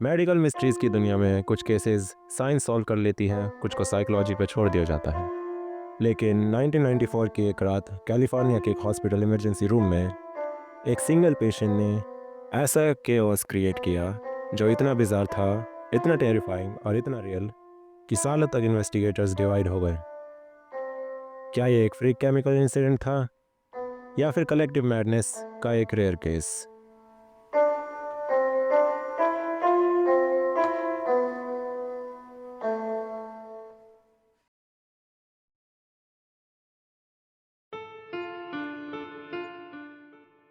Medical mysteries की दुनिया में कुछ केसेस साइंस सॉल्व कर लेती है, कुछ को साइकोलॉजी पे छोड़ दिया जाता है। लेकिन 1994 की एक रात कैलिफोर्निया के एक हॉस्पिटल इमरजेंसी रूम में एक सिंगल पेशेंट ने ऐसा केओस क्रिएट किया जो इतना बिजार था, इतना टेरिफाइंग और इतना रियल कि सालों तक इन्वेस्टिगेटर्स डिवाइड हो गए। क्या ये एक फ्रीक केमिकल इंसिडेंट था या फिर कलेक्टिव मैडनेस का एक rare case?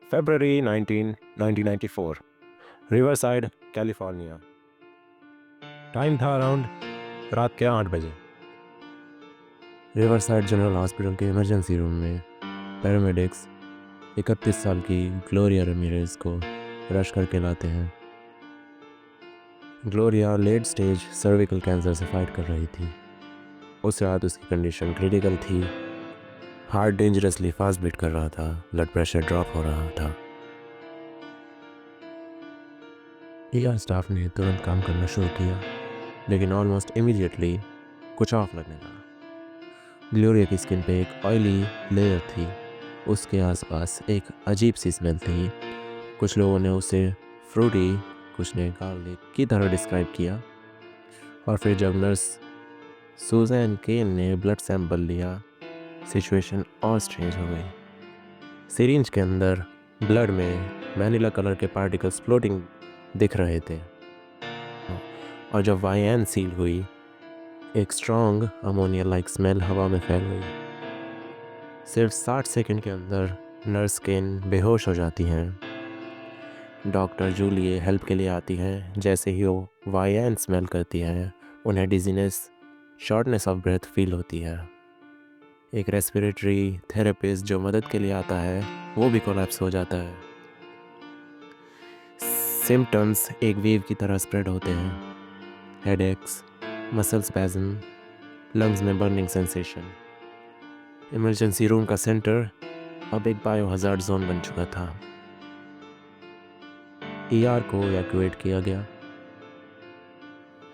February 19, 1994, Riverside, California. Time था अराउंड रात के 8 बजे। रिवरसाइड जनरल हॉस्पिटल के इमरजेंसी रूम में पैरामेडिक्स 31 साल की ग्लोरिया रेमिरेज को रश करके लाते हैं। Gloria late stage cervical cancer से फाइट कर रही थी। उस रात उसकी कंडीशन क्रिटिकल थी। हार्ट डेंजरसली फास्ट बीट कर रहा था, ब्लड प्रेशर ड्रॉप हो रहा था। ईआर स्टाफ ने तुरंत काम करना शुरू किया, लेकिन ऑलमोस्ट इमीडिएटली कुछ ऑफ लगने लगा। ग्लोरिया की स्किन पे एक ऑयली लेयर थी, उसके आसपास एक अजीब सी स्मेल थी। कुछ लोगों ने उसे फ्रूटी, कुछ ने गार्लिक की तरह डिस्क्राइब किया। और फिर जब नर्स सुजैन केन ने ब्लड सैंपल लिया, सिचुएशन और स्ट्रेंज हो गई। सिरिंज के अंदर ब्लड में वैनिला कलर के पार्टिकल्स फ्लोटिंग दिख रहे थे। और जब वाईएन सील हुई, एक स्ट्रॉन्ग अमोनिया लाइक स्मेल हवा में फैल गई। सिर्फ 60 सेकंड के अंदर नर्स केन बेहोश हो जाती हैं। डॉक्टर जूलिए हेल्प के लिए आती हैं। जैसे ही वो वाईएन स्मेल करती है, उन्हें dizziness, shortness of breath feel होती है। एक रेस्पिरेटरी थेरेपिस्ट जो मदद के लिए आता है, वो भी कोलैप्स हो जाता है। सिम्टम्स एक वेव की तरह स्प्रेड होते हैं। हेडेक्स, मसल स्पैज़म, लंग्स में बर्निंग सेंसेशन। इमरजेंसी रूम का सेंटर अब एक बायो हज़ार्ड जोन बन चुका था। ईआर को इवैक्यूएट किया गया।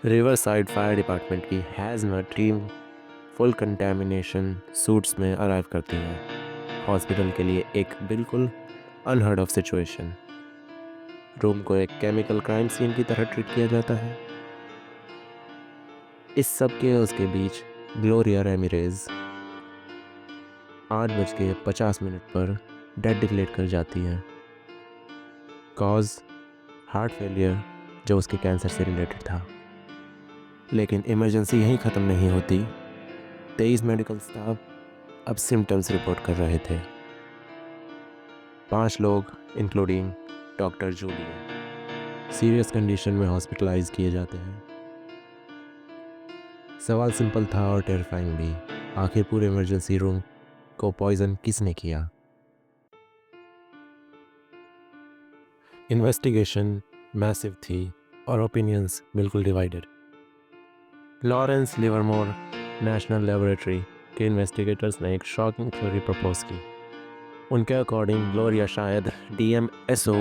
रिवरसाइड फायर डिपार्टमेंट की हैज़मैट टीम फुल कंटेमिनेशन सूट्स में अराइव करती है। हॉस्पिटल के लिए एक बिल्कुल अनहर्ड ऑफ सिचुएशन। रूम को एक केमिकल क्राइम सीन की तरह ट्रीट किया जाता है। इस सब के उसके बीच ग्लोरिया रेमिरेज 8:50 पर डेड डिक्लेयर कर जाती है। कॉज हार्ट फेलियर, जो उसके कैंसर से रिलेटेड था। लेकिन इमरजेंसी यहीं ख़त्म नहीं होती। 23 मेडिकल स्टाफ अब सिम्टम्स रिपोर्ट कर रहे थे। 5 लोग including doctor Julia serious condition में हॉस्पिटलाइज किए जाते हैं। सवाल सिंपल था और टेरिफाइंग भी। आखिर पूरे इमरजेंसी रूम को पॉइजन किसने किया? इन्वेस्टिगेशन मैसिव थी और ओपिनियंस बिल्कुल divided. Lawrence Livermore national laboratory के इन्वेस्टिगेटर्स ने एक शॉकिंग थ्योरी प्रपोज की। उनके अकॉर्डिंग ग्लोरिया शायद DMSO,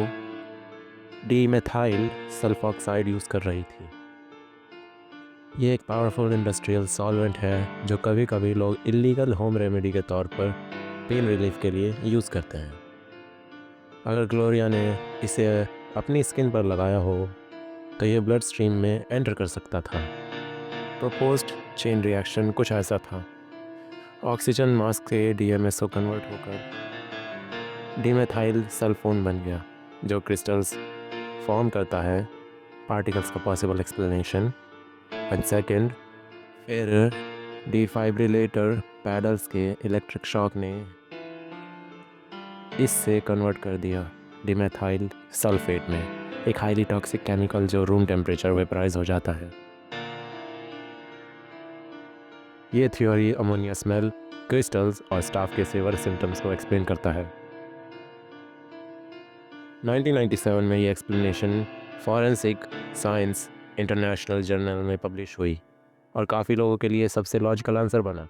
डीमेथाइल सल्फॉक्साइड यूज़ कर रही थी। ये एक पावरफुल इंडस्ट्रियल सॉल्वेंट है जो कभी कभी लोग इलीगल होम रेमेडी के तौर पर पेन रिलीफ के लिए यूज़ करते हैं। अगर ग्लोरिया ने इसे अपनी स्किन पर लगाया हो तो ये ब्लड स्ट्रीम में एंटर कर सकता था। प्रपोज्ड चेन रिएक्शन कुछ ऐसा था। ऑक्सीजन मास्क से DMSO कन्वर्ट होकर डीमेथाइल सल्फोन बन गया, जो क्रिस्टल्स फॉर्म करता है। पार्टिकल्स का पॉसिबल एक्सप्लेनेशन। एंड सेकेंड, फिर डिफाइब्रिलेटर पैडल्स के इलेक्ट्रिक शॉक ने इससे कन्वर्ट कर दिया डिमेथाइल सल्फेट में, एक हाईली टॉक्सिक केमिकल जो रूम टेम्परेचर वेपराइज हो जाता है। ये थ्योरी अमोनिया स्मेल, क्रिस्टल्स और स्टाफ के सीवर सिम्टम्स को एक्सप्लेन करता है। 1997 में ये explanation forensic science international journal में पब्लिश हुई और काफ़ी लोगों के लिए सबसे लॉजिकल आंसर बना।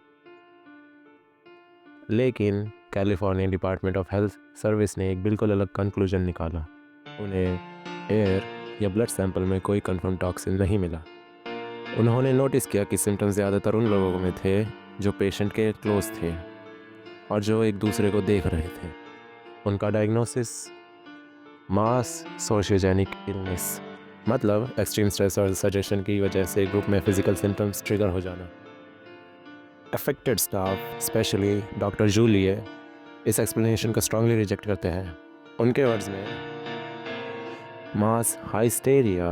लेकिन California department of health service ने एक बिल्कुल अलग कंक्लूजन निकाला। उन्हें एयर या ब्लड सैंपल में कोई कंफर्म टॉक्सिन नहीं मिला। उन्होंने नोटिस किया कि सिम्टम्स ज़्यादातर उन लोगों में थे जो पेशेंट के क्लोज थे और जो एक दूसरे को देख रहे थे। उनका डायग्नोसिस मास सोशियोजेनिक इलनेस, मतलब एक्सट्रीम स्ट्रेस और सजेशन की वजह से ग्रुप में फिजिकल सिम्टम्स ट्रिगर हो जाना। अफेक्टेड स्टाफ स्पेशली डॉक्टर जूलिए इस एक्सप्लेनेशन को स्ट्रांगली रिजेक्ट करते हैं। उनके वर्ड्स में मास हाइस्टेरिया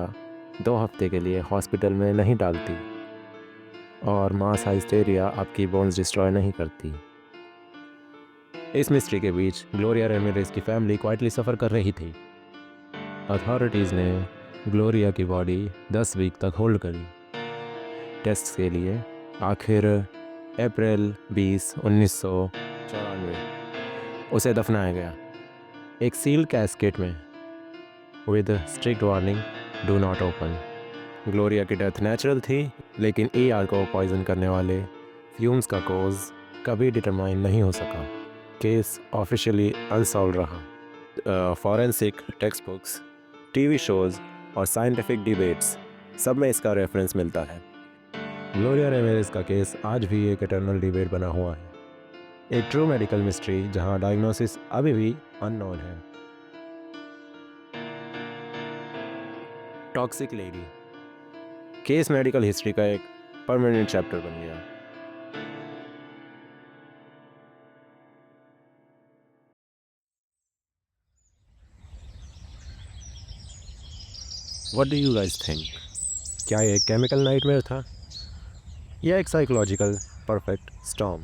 2 हफ्ते के लिए हॉस्पिटल में नहीं डालती और मास हाइस्टेरिया आपकी बोन्स डिस्ट्रॉय नहीं करती। इस मिस्ट्री के बीच ग्लोरिया रेमिरेज की फैमिली क्वाइटली सफ़र कर रही थी। अथॉरिटीज़ ने ग्लोरिया की बॉडी 10 वीक तक होल्ड करी टेस्ट के लिए। आखिर अप्रैल 20, 1994 उसे दफनाया गया एक सील्ड कैस्केट में with strict warning, do not open. Gloria की डेथ नेचुरल थी, लेकिन ER को पॉइजन करने वाले फ्यूम्स का कोज कभी डिटरमाइन नहीं हो सका। केस ऑफिशियली अनसॉल्व रहा। Forensic text books, TV shows और साइंटिफिक डिबेट्स सब में इसका रेफरेंस मिलता है। ग्लोरिया रेमिरेज का केस आज भी एक इटर्नल डिबेट बना हुआ है, एक ट्रू मेडिकल मिस्ट्री जहां डायग्नोसिस अभी भी अननोन है। Toxic lady case medical history का एक परमानेंट चैप्टर बन गया। What do you guys think? क्या ये एक केमिकल नाइटमेयर था या एक साइकोलॉजिकल परफेक्ट स्टॉर्म?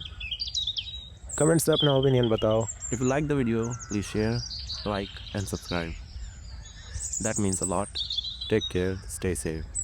कमेंट्स में अपना ओपिनियन बताओ। If you like the video please share, like and subscribe, that means a lot. Take care, stay safe.